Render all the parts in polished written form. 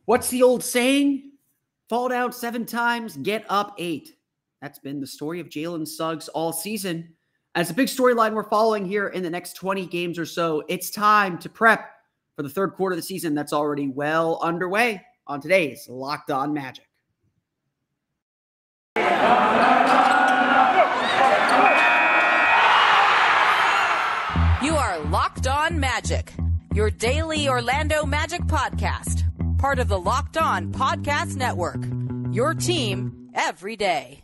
What's the old saying? Fall down 7 times, get up 8. That's been the story of Jalen Suggs all season. And it's a big storyline we're following here in the next 20 games or so. It's time to prep for the third quarter of the season that's already well underway on today's Locked On Magic. You are Locked On Magic, your daily Orlando Magic podcast, part of the Locked On Podcast Network, your team every day.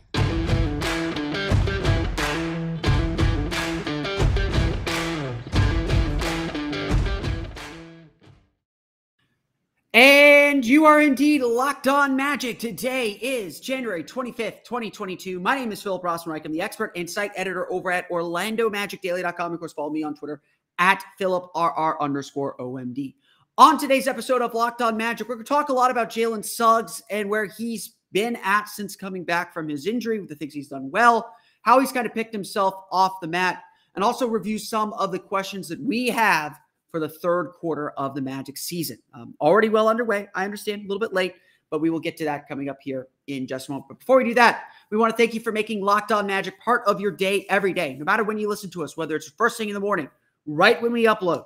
And you are indeed Locked On Magic. Today is January 25th, 2022. My name is Philip Rossman-Reich. I'm the expert and site editor over at OrlandoMagicDaily.com. Of course, follow me on Twitter at PhilipRR_OMD. On today's episode of Locked On Magic, we're going to talk a lot about Jalen Suggs and where he's been at since coming back from his injury, the things he's done well, how he's kind of picked himself off the mat, and also review some of the questions that we have for the third quarter of the Magic season. Already well underway. I understand, a little bit late, but we will get to that coming up here in just a moment. But before we do that, we want to thank you for making Locked On Magic part of your day every day, no matter when you listen to us, whether it's first thing in the morning, right when we upload,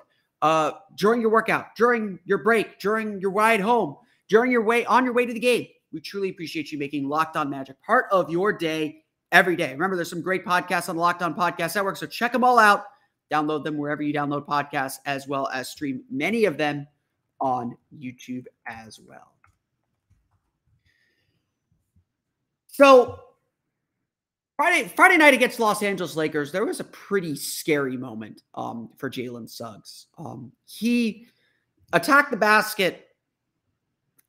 during your workout, during your break, during your ride home, on your way to the game. We truly appreciate you making Locked On Magic part of your day every day. Remember, there's some great podcasts on the Locked On Podcast Network, so check them all out. Download them wherever you download podcasts, as well as stream many of them on YouTube as well. So Friday night against Los Angeles Lakers, there was a pretty scary moment for Jalen Suggs. He attacked the basket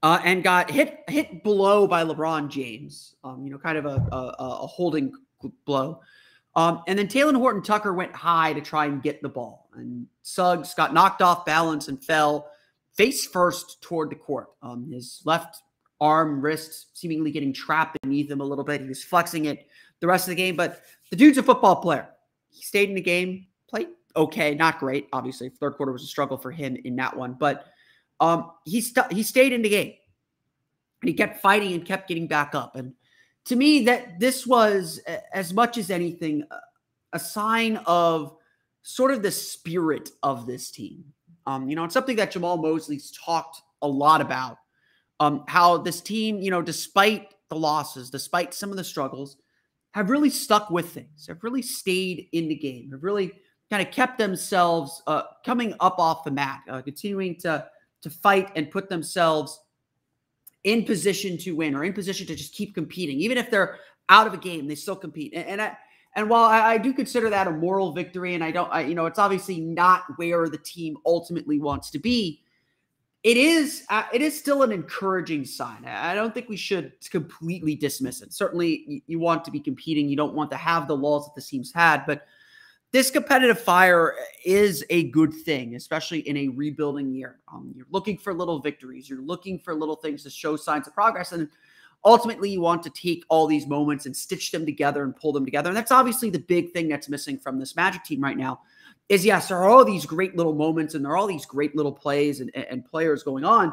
and got hit below by LeBron James, kind of a holding blow. And then Talen Horton-Tucker went high to try and get the ball. And Suggs got knocked off balance and fell face first toward the court. His left arm, wrist seemingly getting trapped beneath him a little bit. He was flexing it the rest of the game. But the dude's a football player. He stayed in the game, played okay, not great. Obviously, third quarter was a struggle for him in that one. But he stayed in the game. And he kept fighting and kept getting back up. And to me, that this was, as much as anything, a sign of sort of the spirit of this team. It's something that Jamal Mosley's talked a lot about, how this team, despite the losses, despite some of the struggles, have really stuck with things, have really stayed in the game, have really kind of kept themselves coming up off the mat, continuing to fight and put themselves in position to win or in position to just keep competing. Even if they're out of a game, they still compete. And while I do consider that a moral victory, and it's obviously not where the team ultimately wants to be, it is still an encouraging sign. I don't think we should completely dismiss it. Certainly you want to be competing. You don't want to have the lulls that the team's had, but this competitive fire is a good thing, especially in a rebuilding year. You're looking for little victories. You're looking for little things to show signs of progress. And ultimately, you want to take all these moments and stitch them together and pull them together. And that's obviously the big thing that's missing from this Magic team right now is, yes, there are all these great little moments and there are all these great little plays and players going on.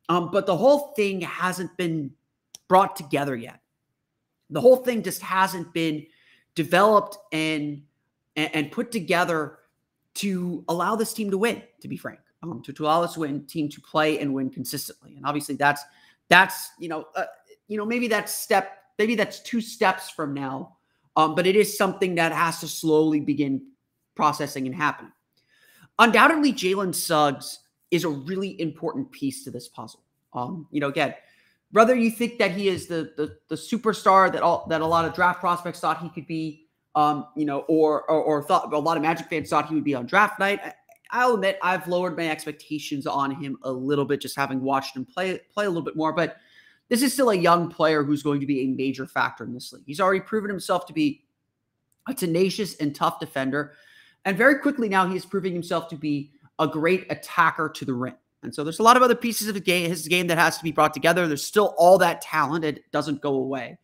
But the whole thing hasn't been brought together yet. The whole thing just hasn't been developed and put together to allow this team to win, to be frank, to allow this team to play and win consistently. And obviously that's maybe that's 2 steps from now. But it is something that has to slowly begin processing and happening. Undoubtedly, Jalen Suggs is a really important piece to this puzzle. Again, whether you think that he is the superstar that a lot of draft prospects thought he could be, or thought a lot of Magic fans thought he would be on draft night. I'll admit I've lowered my expectations on him a little bit, just having watched him play a little bit more. But this is still a young player who's going to be a major factor in this league. He's already proven himself to be a tenacious and tough defender. And very quickly now he is proving himself to be a great attacker to the rim. And so there's a lot of other pieces of his game that has to be brought together. There's still all that talent. It doesn't go away.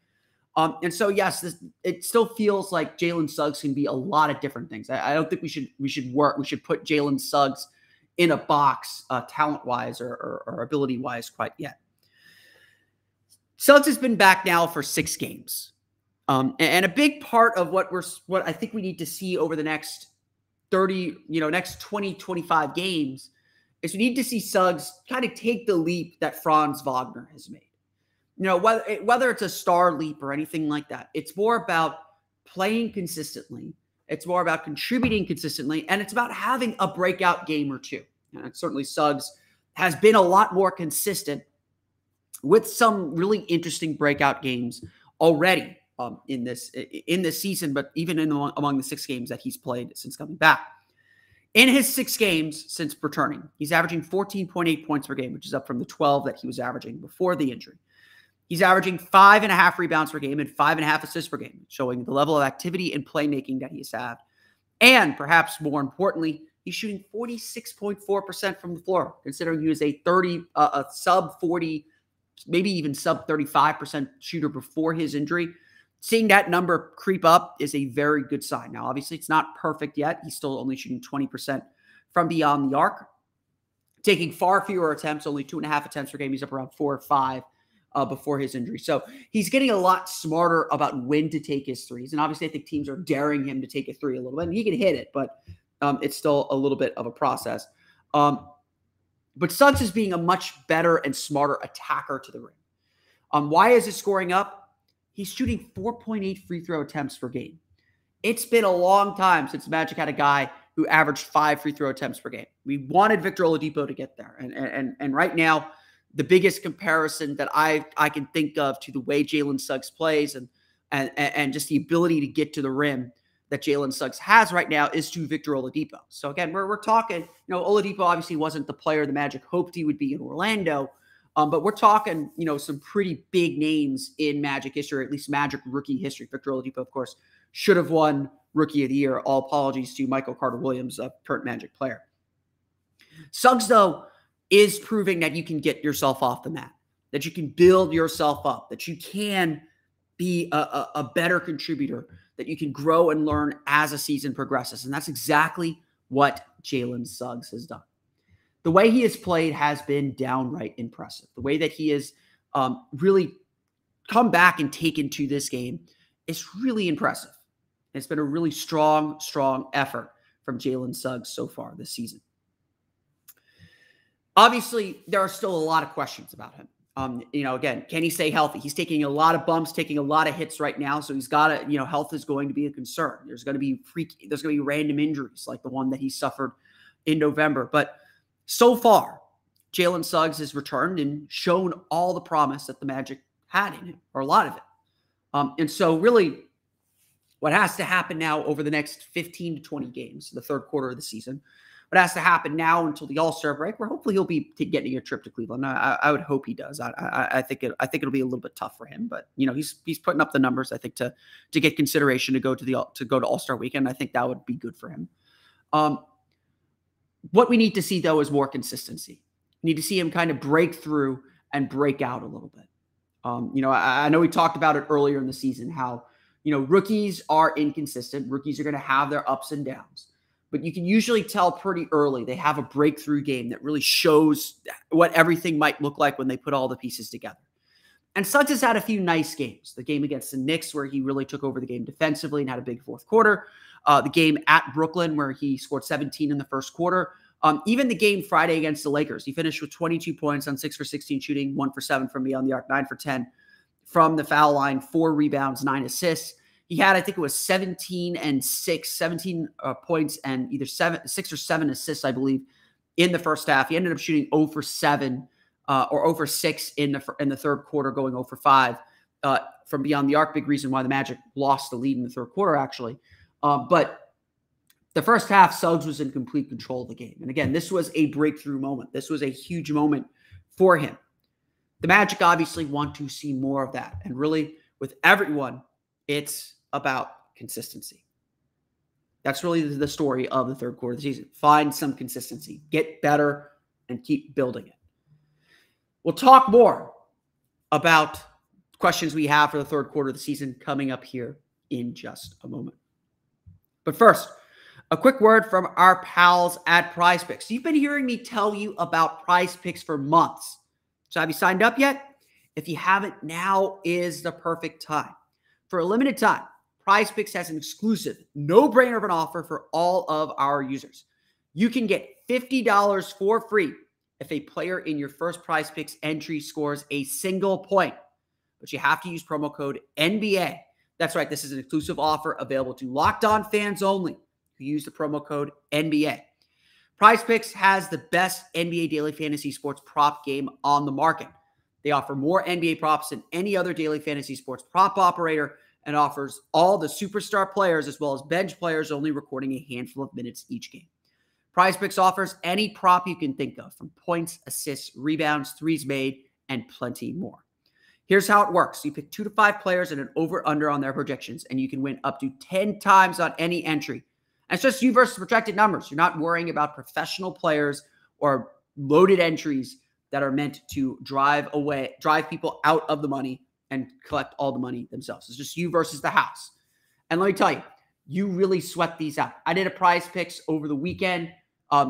And so, yes, it still feels like Jalen Suggs can be a lot of different things. I don't think we should put Jalen Suggs in a box talent-wise or ability-wise quite yet. Suggs has been back now for 6 games. And a big part of what I think we need to see over the next 20, 25 games is we need to see Suggs kind of take the leap that Franz Wagner has made. Whether it's a star leap or anything like that, it's more about playing consistently. It's more about contributing consistently, and it's about having a breakout game or two. And certainly Suggs has been a lot more consistent with some really interesting breakout games already in this season, but even among the 6 games that he's played since coming back. In his 6 games since returning, he's averaging 14.8 points per game, which is up from the 12 that he was averaging before the injury. He's averaging 5.5 rebounds per game and 5.5 assists per game, showing the level of activity and playmaking that he has had. And perhaps more importantly, he's shooting 46.4% from the floor, considering he was a sub 40, maybe even sub 35% shooter before his injury. Seeing that number creep up is a very good sign. Now, obviously, it's not perfect yet. He's still only shooting 20% from beyond the arc, taking far fewer attempts, only 2.5 attempts per game. He's up around 4 or 5 before his injury. So he's getting a lot smarter about when to take his threes. And obviously, I think teams are daring him to take a 3 a little bit. And he can hit it, but it's still a little bit of a process. But Suggs is being a much better and smarter attacker to the rim. Why is his scoring up? He's shooting 4.8 free throw attempts per game. It's been a long time since Magic had a guy who averaged 5 free throw attempts per game. We wanted Victor Oladipo to get there. And right now, the biggest comparison that I can think of to the way Jalen Suggs plays and just the ability to get to the rim that Jalen Suggs has right now is to Victor Oladipo. So again, we're talking, Oladipo obviously wasn't the player the Magic hoped he would be in Orlando, but we're talking, some pretty big names in Magic history, or at least Magic rookie history. Victor Oladipo, of course, should have won Rookie of the Year. All apologies to Michael Carter-Williams, a current Magic player. Suggs, though, is proving that you can get yourself off the mat, that you can build yourself up, that you can be a better contributor, that you can grow and learn as a season progresses. And that's exactly what Jalen Suggs has done. The way he has played has been downright impressive. The way that he has really come back and taken to this game is really impressive. It's been a really strong effort from Jalen Suggs so far this season. Obviously, there are still a lot of questions about him. Again, can he stay healthy? He's taking a lot of bumps, taking a lot of hits right now. So he's got to, health is going to be a concern. There's going to be random injuries like the one that he suffered in November. But so far, Jalen Suggs has returned and shown all the promise that the Magic had in him, or a lot of it. And so really, what has to happen now over the next 15 to 20 games, the third quarter of the season, what has to happen now until the All-Star break, where hopefully he'll be getting a trip to Cleveland. I would hope he does. I think it'll be a little bit tough for him, but he's putting up the numbers. I think to get consideration to go to All-Star weekend. I think that would be good for him. What we need to see though is more consistency. We need to see him kind of break through and break out a little bit. I know we talked about it earlier in the season how rookies are inconsistent. Rookies are going to have their ups and downs. But you can usually tell pretty early they have a breakthrough game that really shows what everything might look like when they put all the pieces together. And Suggs has had a few nice games. The game against the Knicks where he really took over the game defensively and had a big fourth quarter. The game at Brooklyn where he scored 17 in the first quarter. Even the game Friday against the Lakers. He finished with 22 points on 6 for 16 shooting, 1 for 7 from beyond the arc, 9 for 10 from the foul line, 4 rebounds, 9 assists. He had, I think it was 17 points and either 6 or 7 assists, I believe, in the first half. He ended up shooting 0 for 7 or 0 for 6 in the third quarter, going 0 for 5 from beyond the arc. Big reason why the Magic lost the lead in the third quarter, actually. But the first half, Suggs was in complete control of the game. And again, this was a breakthrough moment. This was a huge moment for him. The Magic obviously want to see more of that. And really, with everyone, it's about consistency. That's really the story of the third quarter of the season. Find some consistency, get better, and keep building it. We'll talk more about questions we have for the third quarter of the season coming up here in just a moment. But first, A quick word from our pals at PrizePicks. You've been hearing me tell you about PrizePicks for months. So have you signed up yet? If you haven't, now is the perfect time. For a limited time, PrizePicks has an exclusive, no-brainer of an offer for all of our users. You can get $50 for free if a player in your first PrizePicks entry scores a single point. But you have to use promo code NBA. That's right, this is an exclusive offer available to Locked On fans only who use the promo code NBA. PrizePicks has the best NBA daily fantasy sports prop game on the market. They offer more NBA props than any other daily fantasy sports prop operator and offers all the superstar players as well as bench players only recording a handful of minutes each game. PrizePicks offers any prop you can think of, from points, assists, rebounds, threes made, and plenty more. Here's how it works. You pick 2 to 5 players and an over-under on their projections, and you can win up to 10 times on any entry. And it's just you versus projected numbers. You're not worrying about professional players or loaded entries that are meant to drive people out of the money and collect all the money themselves. It's just you versus the house. And let me tell you, you really sweat these out. I did a PrizePicks over the weekend.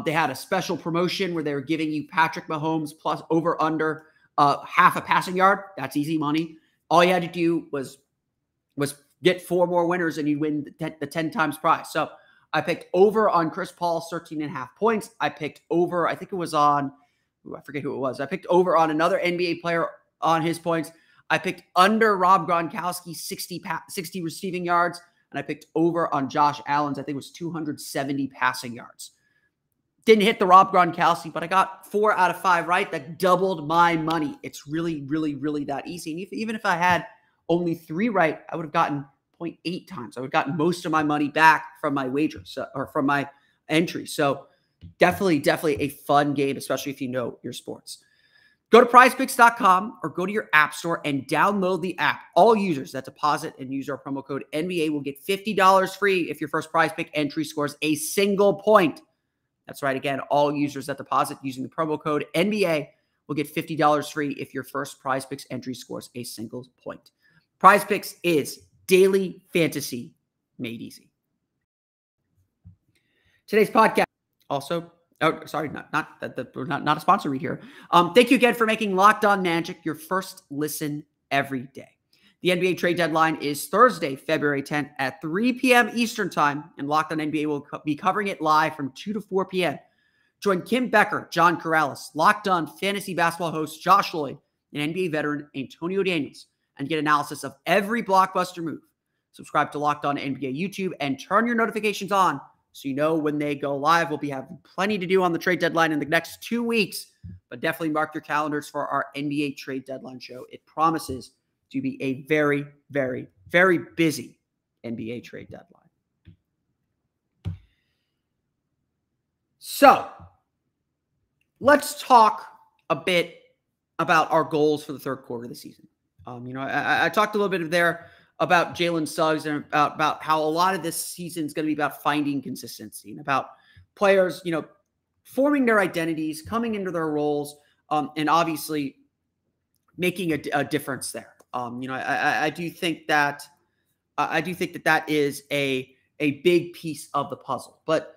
They had a special promotion where they were giving you Patrick Mahomes plus over under half a passing yard. That's easy money. All you had to do was get 4 more winners and you'd win the 10 times prize. So I picked over on Chris Paul's 13.5 points. I picked over, I think it was on, I forget who it was. I picked over on another NBA player on his points. I picked under Rob Gronkowski's 60 receiving yards. And I picked over on Josh Allen's, I think it was 270 passing yards. Didn't hit the Rob Gronkowski, but I got 4 out of 5 right. That doubled my money. It's really, really, really that easy. And even if I had only 3 right, I would have gotten 0.8 times. I would have gotten most of my money back from my wagers or from my entry. So definitely a fun game, especially if you know your sports. Go to prizepicks.com or go to your app store and download the app. All users that deposit and use our promo code NBA will get $50 free if your first PrizePick entry scores a single point. That's right. Again, all users that deposit using the promo code NBA will get $50 free if your first PrizePicks entry scores a single point. PrizePicks is daily fantasy made easy. Today's podcast also, oh, sorry, not a sponsor read here. Thank you again for making Locked On Magic your first listen every day. The NBA trade deadline is Thursday, February 10th at 3 p.m. Eastern Time, and Locked On NBA will be covering it live from 2 to 4 p.m. Join Kim Becker, John Corrales, Locked On fantasy basketball host Josh Lloyd, and NBA veteran Antonio Daniels, and get analysis of every blockbuster move. Subscribe to Locked On NBA YouTube and turn your notifications on so you know when they go live. We'll be having plenty to do on the trade deadline in the next 2 weeks, but definitely mark your calendars for our NBA trade deadline show. It promises to be a very, very, very busy NBA trade deadline. So let's talk a bit about our goals for the third quarter of the season. I talked a little bit there about Jalen Suggs and about how a lot of this season is going to be about finding consistency and about players, forming their identities, coming into their roles, and obviously making a difference there. I do think that that is a big piece of the puzzle. But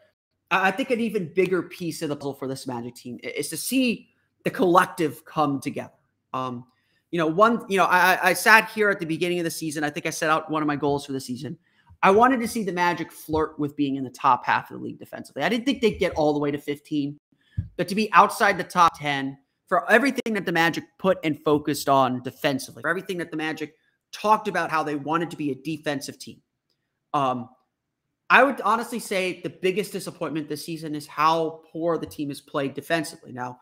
I think an even bigger piece of the puzzle for this Magic team is to see the collective come together. I sat here at the beginning of the season. I think I set out one of my goals for the season. I wanted to see the Magic flirt with being in the top half of the league defensively. I didn't think they'd get all the way to 15, but to be outside the top 10 for everything that the Magic put and focused on defensively, for everything that the Magic talked about how they wanted to be a defensive team. I would honestly say the biggest disappointment this season is how poor the team has played defensively. Now,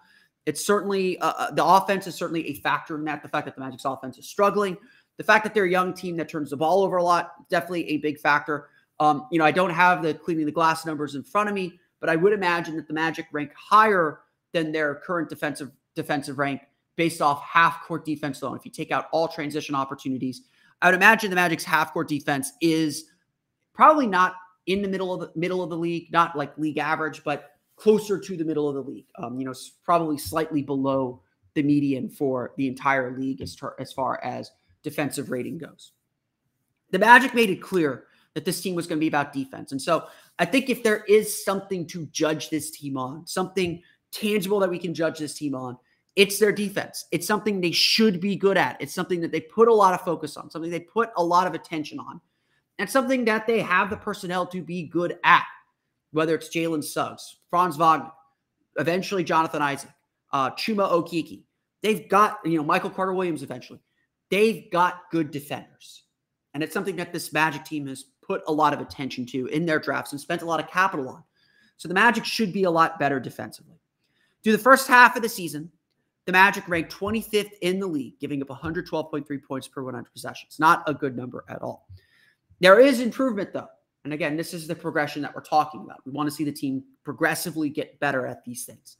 it's certainly the offense is certainly a factor in that. The fact that the Magic's offense is struggling, the fact that they're a young team that turns the ball over a lot, definitely a big factor. I don't have the cleaning the glass numbers in front of me, but I would imagine that the Magic rank higher than their current defensive rank based off half-court defense alone. If you take out all transition opportunities, I would imagine the Magic's half-court defense is probably not in the middle of the league, not like league average, but closer to the middle of the league. Probably slightly below the median for the entire league as far as defensive rating goes. The Magic made it clear that this team was going to be about defense. And so I think if there is something to judge this team on, something tangible that we can judge this team on, it's their defense. It's something they should be good at. It's something that they put a lot of focus on, something they put a lot of attention on, and something that they have the personnel to be good at, whether it's Jalen Suggs, Franz Wagner, eventually Jonathan Isaac, Chuma Okeke. They've got, Michael Carter-Williams eventually. They've got good defenders. And it's something that this Magic team has put a lot of attention to in their drafts and spent a lot of capital on. So the Magic should be a lot better defensively. Through the first half of the season, the Magic ranked 25th in the league, giving up 112.3 points per 100 possessions. Not a good number at all. There is improvement, though. And again, this is the progression that we're talking about. We want to see the team progressively get better at these things.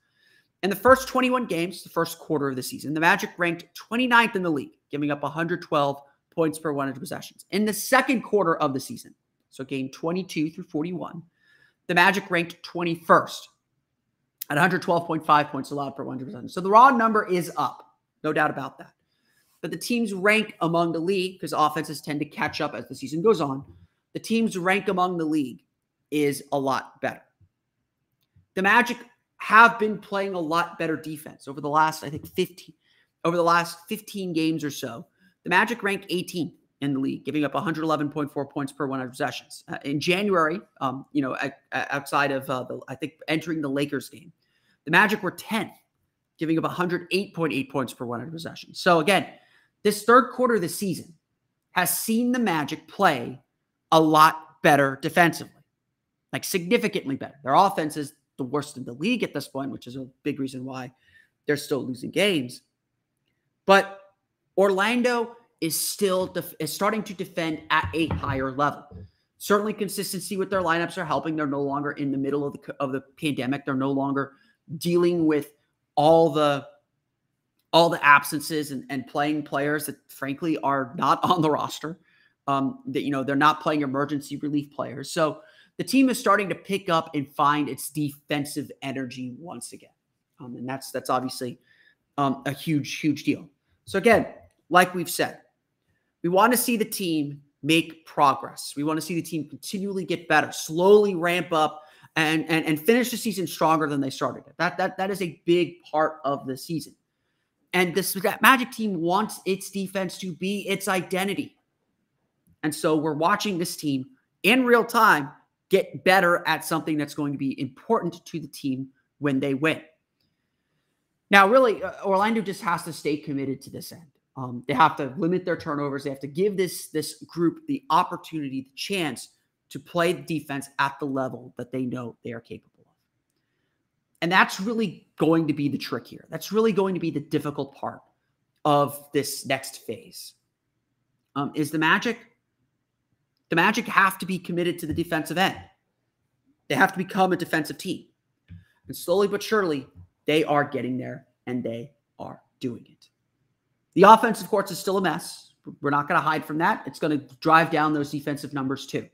In the first 21 games, the first quarter of the season, the Magic ranked 29th in the league, giving up 112 points per 100 possessions. In the second quarter of the season, so game 22 through 41, the Magic ranked 21st at 112.5 points allowed per 100 possessions. So the raw number is up, no doubt about that. But the team's rank among the league, because offenses tend to catch up as the season goes on, the team's rank among the league is a lot better. The Magic have been playing a lot better defense over the last, 15 games or so. The Magic ranked 18th in the league, giving up 111.4 points per 100 possessions. In January, outside of entering the Lakers game, the Magic were 10th, giving up 108.8 points per 100 possessions. So again, this third quarter of the season has seen the Magic play a lot better defensively, like significantly better. Their offense is the worst in the league at this point, which is a big reason why they're still losing games. But Orlando is still starting to defend at a higher level. Certainly consistency with their lineups are helping. They're no longer in the middle of the pandemic. They're no longer dealing with all the absences and playing players that frankly are not on the roster. They're not playing emergency relief players. So the team is starting to pick up and find its defensive energy once again. And that's obviously a huge, huge deal. So again, like we've said, we want to see the team make progress. We want to see the team continually get better, slowly ramp up and finish the season stronger than they started it. That is a big part of the season. And that Magic team wants its defense to be its identity. And so we're watching this team in real time get better at something that's going to be important to the team when they win. Now, really, Orlando just has to stay committed to this end. They have to limit their turnovers. They have to give this group the opportunity, the chance to play the defense at the level that they know they are capable of. And that's really going to be the trick here. That's really going to be the difficult part of this next phase. Is the Magic have to be committed to the defensive end. They have to become a defensive team. And slowly but surely, they are getting there, and they are doing it. The offense, of course, is still a mess. We're not going to hide from that. It's going to drive down those defensive numbers too.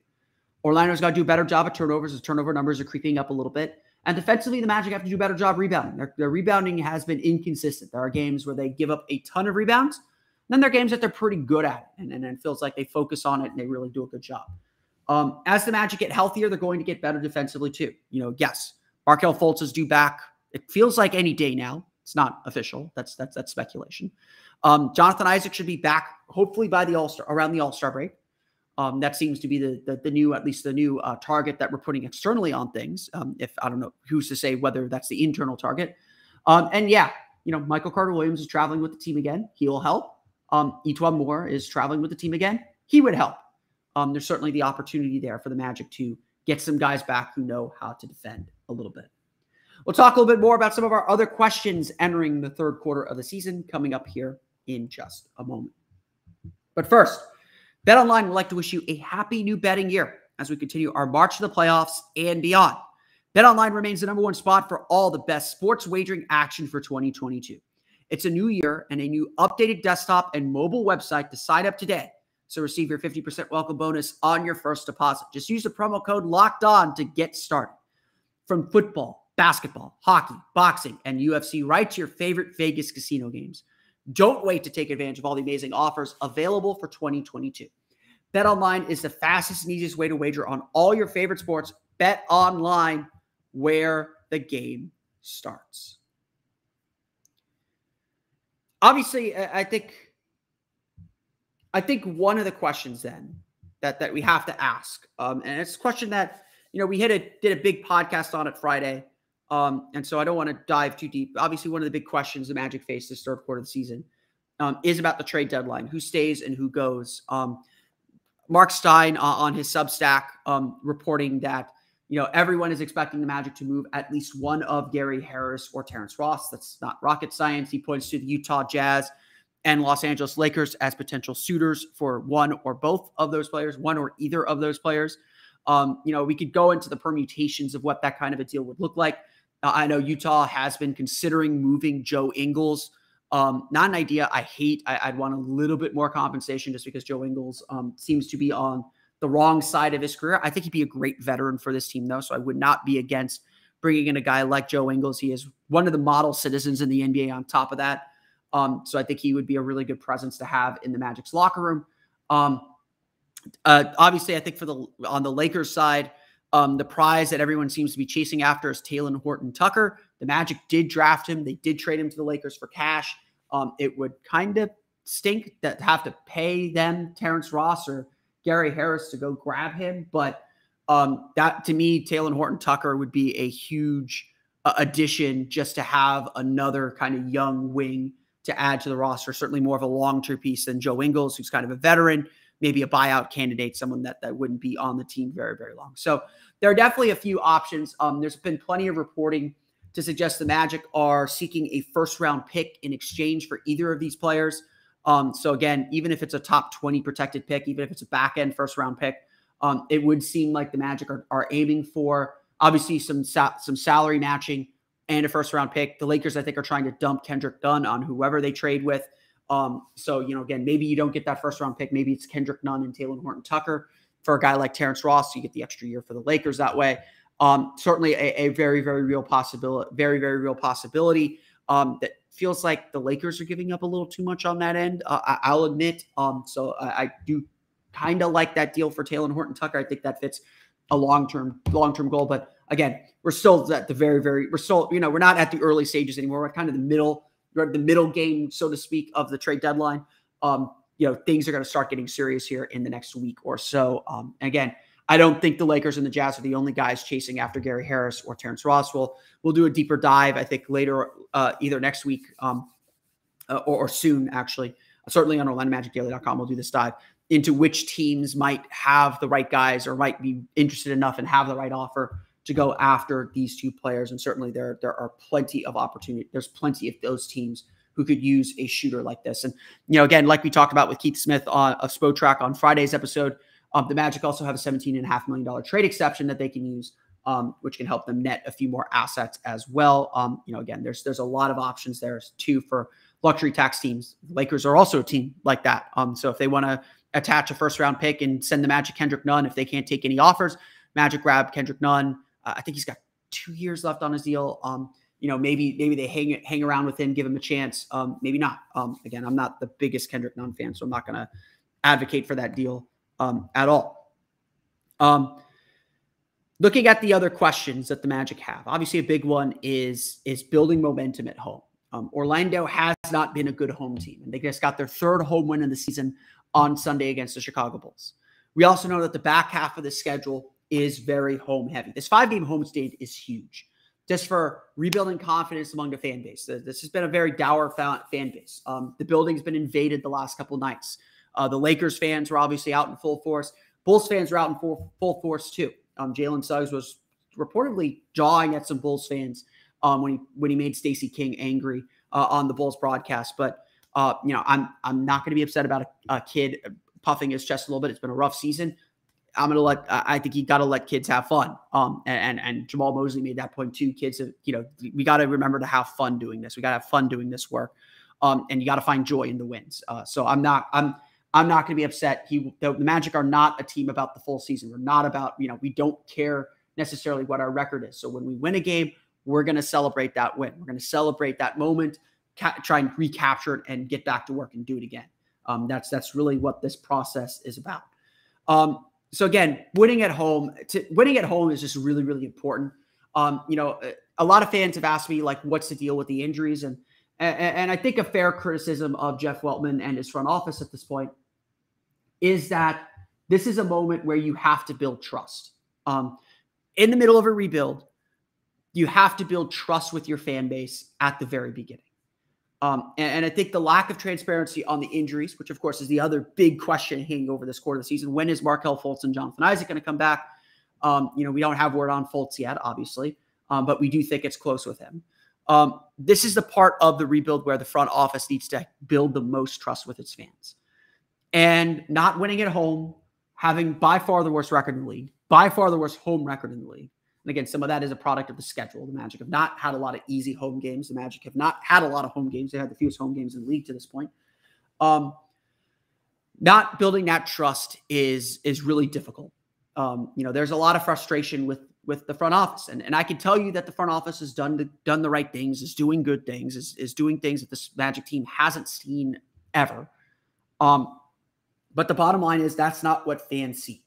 Orlando's got to do a better job at turnovers. The turnover numbers are creeping up a little bit. And defensively, the Magic have to do a better job rebounding. Their rebounding has been inconsistent. There are games where they give up a ton of rebounds. Then there are games that they're pretty good at it. And it feels like they focus on it and they really do a good job. As the Magic get healthier, they're going to get better defensively too. Yes, Markelle Fultz is due back. It feels like any day now. It's not official. That's speculation. Jonathan Isaac should be back hopefully by around the All-Star break. That seems to be the new target that we're putting externally on things. If I don't know who's to say whether that's the internal target. Michael Carter-Williams is traveling with the team again. He will help. Etwan Moore is traveling with the team again. He would help. There's certainly the opportunity there for the Magic to get some guys back who know how to defend a little bit. We'll talk a little bit more about some of our other questions entering the third quarter of the season coming up here in just a moment. But first, BetOnline would like to wish you a happy new betting year as we continue our march to the playoffs and beyond. BetOnline remains the number one spot for all the best sports wagering action for 2022. It's a new year and a new updated desktop and mobile website to sign up today. So receive your 50% welcome bonus on your first deposit. Just use the promo code LOCKEDON to get started. From football, basketball, hockey, boxing, and UFC, right to your favorite Vegas casino games. Don't wait to take advantage of all the amazing offers available for 2022. BetOnline is the fastest and easiest way to wager on all your favorite sports BetOnline, where the game starts. Obviously, I think one of the questions then that we have to ask, and it's a question that, we did a big podcast on it Friday, and so I don't want to dive too deep. Obviously, one of the big questions the Magic face this third quarter of the season is about the trade deadline, who stays and who goes. Mark Stein on his Substack reporting that, everyone is expecting the Magic to move at least one of Gary Harris or Terrence Ross. That's not rocket science. He points to the Utah Jazz and Los Angeles Lakers as potential suitors for one or both of those players, one or either of those players. We could go into the permutations of what that kind of a deal would look like. I know Utah has been considering moving Joe Ingles. Not an idea I hate. I'd want a little bit more compensation just because Joe Ingles seems to be on the wrong side of his career. I think he'd be a great veteran for this team, though, so I would not be against bringing in a guy like Joe Ingles. He is one of the model citizens in the NBA on top of that. So I think he would be a really good presence to have in the Magic's locker room. Obviously, I think on the Lakers side, the prize that everyone seems to be chasing after is Talen Horton-Tucker. The Magic did draft him. They did trade him to the Lakers for cash. It would kind of stink that have to pay them Terrence Ross or Gary Harris to go grab him. But that, to me, Talen Horton-Tucker would be a huge addition just to have another kind of young wing to add to the roster. Certainly more of a long-term piece than Joe Ingles, who's kind of a veteran, maybe a buyout candidate, someone that wouldn't be on the team very, very long. So there are definitely a few options. There's been plenty of reporting to suggest the Magic are seeking a first-round pick in exchange for either of these players. So again, even if it's a top 20 protected pick, even if it's a back-end first-round pick, it would seem like the Magic are aiming for, obviously, some salary matching and a first-round pick. The Lakers, I think, are trying to dump Kendrick Nunn on whoever they trade with. So, again, maybe you don't get that first-round pick. Maybe it's Kendrick Nunn and Talen Horton-Tucker. For a guy like Terrence Ross, you get the extra year for the Lakers that way. Certainly a very, very real possibility, that feels like the Lakers are giving up a little too much on that end. I'll admit. So I do kind of like that deal for Talen Horton-Tucker. I think that fits a long-term goal. But again, we're still at the we're not at the early stages anymore. We're kind of the middle game, so to speak, of the trade deadline. Things are going to start getting serious here in the next week or so. Again, I don't think the Lakers and the Jazz are the only guys chasing after Gary Harris or Terrence Ross. We'll do a deeper dive, I think, later, either next week or soon, actually. Certainly on OrlandoMagicDaily.com, we'll do this dive into which teams might have the right guys or might be interested enough and have the right offer to go after these two players. And certainly there are plenty of opportunity. There's plenty of those teams who could use a shooter like this. And, again, like we talked about with Keith Smith of Spotrac on Friday's episode, the Magic also have a $17.5 million trade exception that they can use, which can help them net a few more assets as well. Again, there's a lot of options there too for luxury tax teams. Lakers are also a team like that. So if they want to attach a first-round pick and send the Magic Kendrick Nunn, if they can't take any offers, Magic grab Kendrick Nunn. I think he's got 2 years left on his deal. Maybe they hang around with him, give him a chance. Maybe not. Again, I'm not the biggest Kendrick Nunn fan, so I'm not going to advocate for that deal at all. Looking at the other questions that the Magic have, obviously a big one is building momentum at home. Orlando has not been a good home team, and they just got their third home win in the season on Sunday against the Chicago Bulls. We also know that the back half of the schedule is very home heavy. This 5-game homestand is huge, just for rebuilding confidence among the fan base. This has been a very dour fan base. The building's been invaded the last couple nights. The Lakers fans were obviously out in full force. Bulls fans were out in full force too. Jalen Suggs was reportedly jawing at some Bulls fans when he made Stacey King angry on the Bulls broadcast. But I'm not going to be upset about a kid puffing his chest a little bit. It's been a rough season. I think you got to let kids have fun. And Jamal Mosley made that point too. Kids, we got to remember to have fun doing this. We got to have fun doing this work. And you got to find joy in the wins. So I'm not going to be upset. The Magic are not a team about the full season. We're not about, we don't care necessarily what our record is. So when we win a game, we're going to celebrate that win. We're going to celebrate that moment, try and recapture it and get back to work and do it again. That's really what this process is about. So again, winning at home is just really, really important. A lot of fans have asked me, like, what's the deal with the injuries? And I think a fair criticism of Jeff Weltman and his front office at this point is that this is a moment where you have to build trust. In the middle of a rebuild, you have to build trust with your fan base at the very beginning. And I think the lack of transparency on the injuries, which of course is the other big question hanging over this quarter of the season. When is Markelle Fultz and Jonathan Isaac going to come back? We don't have word on Fultz yet, obviously, but we do think it's close with him. This is the part of the rebuild where the front office needs to build the most trust with its fans. And not winning at home, having by far the worst record in the league, by far the worst home record in the league. And again, some of that is a product of the schedule. The Magic have not had a lot of easy home games. The Magic have not had a lot of home games. They had the fewest home games in the league to this point. Not building that trust is really difficult. There's a lot of frustration with the front office. And I can tell you that the front office has done the right things, is doing good things, is doing things that this Magic team hasn't seen ever. But the bottom line is that's not what fans see.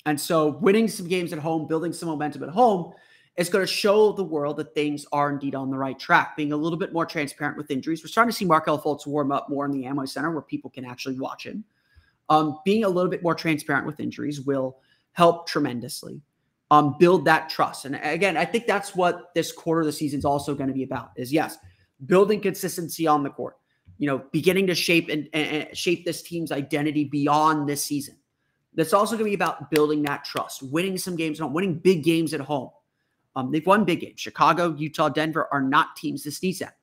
And so winning some games at home, building some momentum at home is going to show the world that things are indeed on the right track, being a little bit more transparent with injuries. We're starting to see Markelle Fultz warm up more in the Amway Center where people can actually watch him. Being a little bit more transparent with injuries will help tremendously. Build that trust. And again, I think that's what this quarter of the season is also going to be about is, yes, building consistency on the court, beginning to shape and shape this team's identity beyond this season. That's also going to be about building that trust, winning some games at home, winning big games at home. They've won big games. Chicago, Utah, Denver are not teams to sneeze at.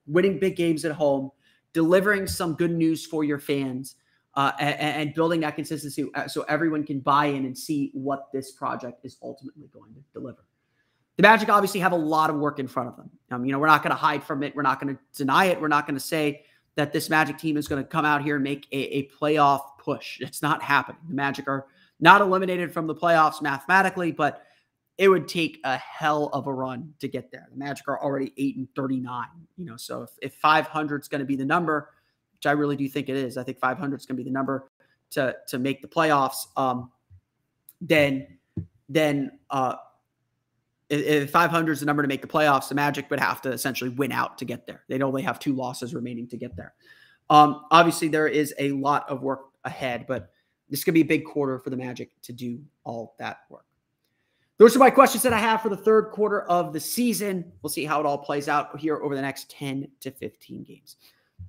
Winning big games at home, delivering some good news for your fans, and building that consistency so everyone can buy in and see what this project is ultimately going to deliver. The Magic obviously have a lot of work in front of them. We're not going to hide from it. We're not going to deny it. We're not going to say that this Magic team is going to come out here and make a playoff push. It's not happening. The Magic are not eliminated from the playoffs mathematically, but it would take a hell of a run to get there. The Magic are already 8-39, so if 500 is going to be the number, which I really do think it is, I think 500 is going to be the number to make the playoffs. Then if 500 is the number to make the playoffs, the Magic would have to essentially win out to get there. They'd only have 2 losses remaining to get there. Obviously, there is a lot of work ahead, but this could be a big quarter for the Magic to do all that work. Those are my questions that I have for the third quarter of the season. We'll see how it all plays out here over the next 10 to 15 games.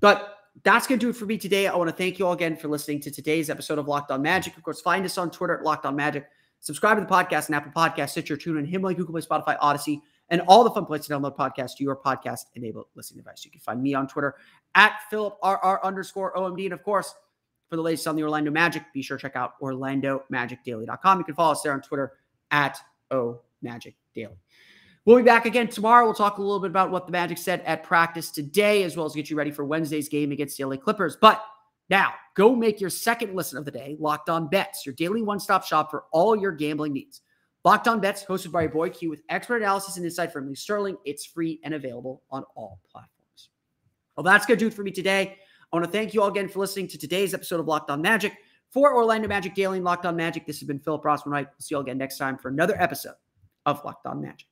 But that's going to do it for me today. I want to thank you all again for listening to today's episode of Locked On Magic. Of course, find us on Twitter at Locked On Magic. Subscribe to the podcast on Apple Podcasts, Stitcher, TuneIn, Himalaya, Google Play, Spotify, Odyssey, and all the fun places to download podcasts to your podcast-enabled listening device. You can find me on Twitter at PhilipRR_OMD. And of course, for the latest on the Orlando Magic, be sure to check out OrlandoMagicDaily.com. You can follow us there on Twitter at OMagicDaily. We'll be back again tomorrow. We'll talk a little bit about what the Magic said at practice today, as well as get you ready for Wednesday's game against the LA Clippers. But now, go make your second listen of the day Locked On Bets, your daily one-stop shop for all your gambling needs. Locked On Bets, hosted by your boy Q, with expert analysis and insight from Lee Sterling. It's free and available on all platforms. Well, that's going to do it for me today. I want to thank you all again for listening to today's episode of Locked On Magic. For Orlando Magic Daily and Locked On Magic, this has been Philip Rossman-Wright. We'll see you all again next time for another episode of Locked On Magic.